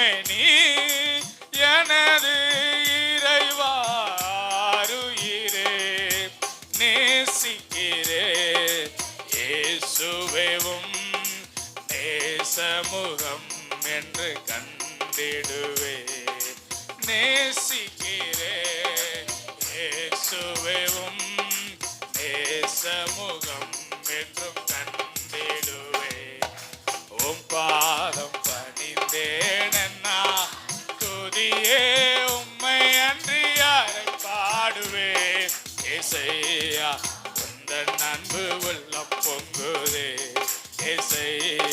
உம்மை நீ எனது இறைவாருயிரே நேசிக்கிறே இயேசுவேவும் நேசமுகம் என்று கண்டிடுவே நேசிக்கிறே இயேசுவேவும் நேசமுகம் என்றும் கண்டிடுவே உம் பாதம் பணிந்தேனா துதியே உம்மை அன்றி யாரை பாடுவே ஏசையா உந்தன் அன்பு உள்ளம் பொங்குதே ஏசையா